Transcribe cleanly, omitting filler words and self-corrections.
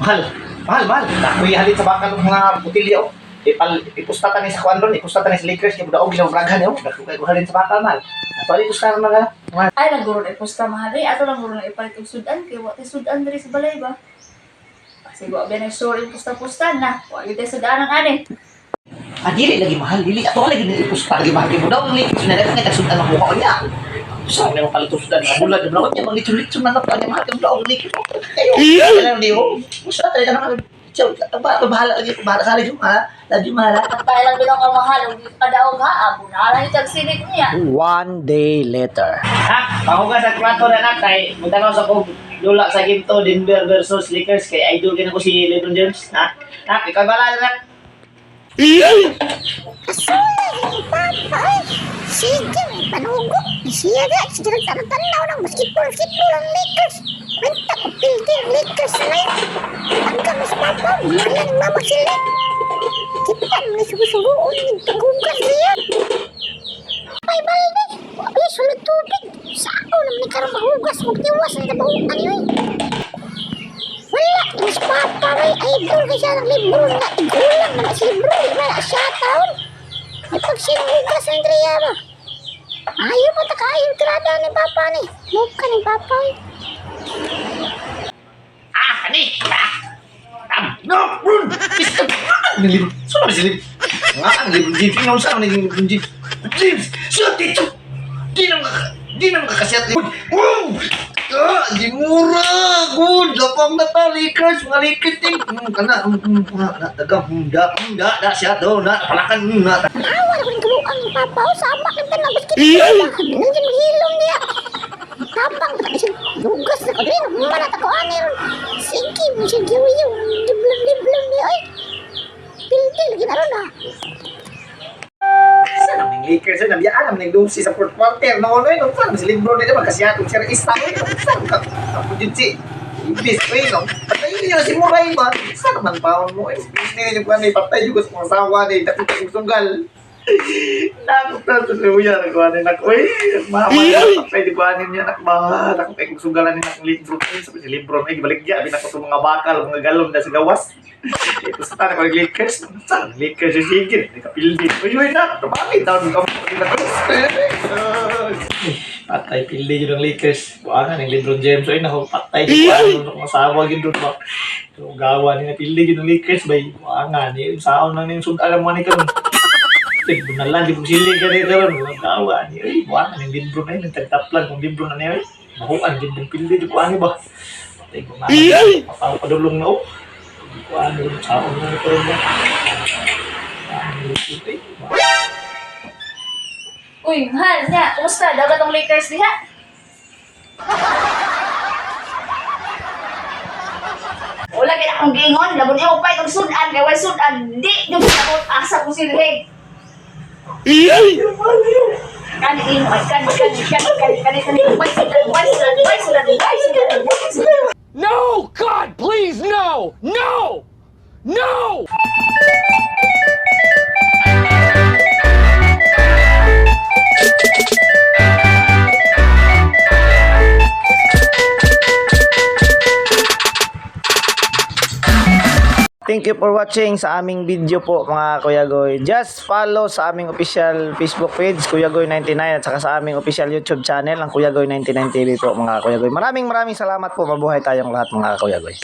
Mahal, mahal. Nakuy halin sa bakal ng mga butilyo. Ipustatan ni sa kwan ron, ipustatan ni sa Lakers, kaya budaog ginang braghan yun. Nakuy halin sa bakal, mahal. Ato ali pustaran mga. Ay, naguro na iposta mahal eh. Ato lang guro na ipalit yung sudan. Kaya wati sudan diri sa balay ba? Kasi wak ba na sorry pusta-pusta na. Wak kita sudan ang ani. Dili lagi mahal, dili. Ato lagi na ipusta lagi mahal. Kaya budaog ni Lakers, sinadad nga tagsundan ng mukha ko niya. Saan na yung palitusudan? Bulan, budaog niya, manglitsun-litsun na napal niya mahal. Kaya budaog ni Lakers. Kayo, kaya lang di mo. Pusta talaga naman. Bahala lagi, bahala sa radyo, ha? Radyo, mahal. Tayo lang bilang ang mahal. Huwag ka daw nga. Abo na lang yung tagsinig niya. 1 day later. Ha? Pahuga sa kwarto na natay. Magtanaw sa kong lula sa ginto, Denver versus Lakers. Kaya idol din ako si LeBron James. Ha? Ha? Ikaw bala na. Sige, may panugo. Siya na, sige nagtanaw ng basketball ang Lakers. Manta ko pildi ang Lakers na yun. Ang kamas papa, wala ng mama sila. Kita mo na sugusugoon, nagtagugas niya. Ay, balde, wabi sulod tubig. Saan naman ni karang mahugas, magtiwas na nabahugan yun. Wala, mas papa, may idol ka siya ng Lebron na igulang na si Lebron, di ba na siya taon. May pagsinugas ang Andrea mo. Ayaw pa takayo tirada ni papa ni. Mukha ni papa eh. Ani! No! Run! Nilim. Saan na si Lim? Nga, ang LeBron James. Tingnan mo saan ang LeBron James. James! Siya dito! Di naman kakasiyat. Wow! Di mura! Good! Lapang na ta, Lakers! Mga Lakers ting! Kana, tagang, da, siya daw, palakan, Awan ako ng kabuang ni papa o sama kita na basketball. Nandiyan maghilom niya. Tapang kasi dugas na ko din. Manat ako anir. Sige mo siya giwi yung diblom niya. Ay, pildi lagi na ron ah. Saan ang Lakers? Nabiyaan naman ng dosi sa fourth quarter. Noon, saan si LeBron na magkasiyat. Siya rin isa. Saan ka? Ako dyan si Iblis. Patayin niya si Muray ba? Saan naman paon mo? Iblis niya yung panay. Patay yung gusto mong asawa na. Takot yung sunggal. Nakot sa luya. Nagkuhanin ako. Mama niya. Patay yung kuhanin niya. Nakot yung sunggalan niya. Lebron. Sabi si Lebron. Baligya. Binakot yung mga bakal. Mga galon na sa gawas. Ito sa tanah ko ng Lakers. Saan? Lakers yung sigil. Hindi ka pildi. Uy, tumami. Taon mo ka patay pildi yun ng Lakers. Buwangan ng LeBron James. Ay, naku, patay. Buwangan ng masawa yun doon ba? So, gawa nila pildi yun ng Lakers. Bay, buwangan. Yung saon lang yung alam mo ni ka ron. Bunalan, di pagsilig ka rin ka ron. Gawa niya. Ay, buwangan ng LeBron na yun. Nagtagtaplan kung LeBron na niya. Ay, mahuan. LeBron pildi. Di buwangan ba? Patay, buwangan. Papapadulong na o. Di buwangan. Yung saon lang ito ron ba? Buwangan yung pildi. Uy, mahal niya. Kumusta? Dagat ang Lakers diha? Wala kaya akong gingon. Labon niya upay kung sudan. Kaya wala sudan. Di yung pinakot asa kong silhig. Kani ingay. Kani. No! God, please, no! No! No! Thank you for watching sa aming video po mga Kuya Goy. Just follow sa aming official Facebook page, Kuya Goy 99, at saka sa aming official YouTube channel, ang Kuya Goy 99 TV po mga Kuya Goy. Maraming salamat po. Mabuhay tayong lahat mga Kuya Goy.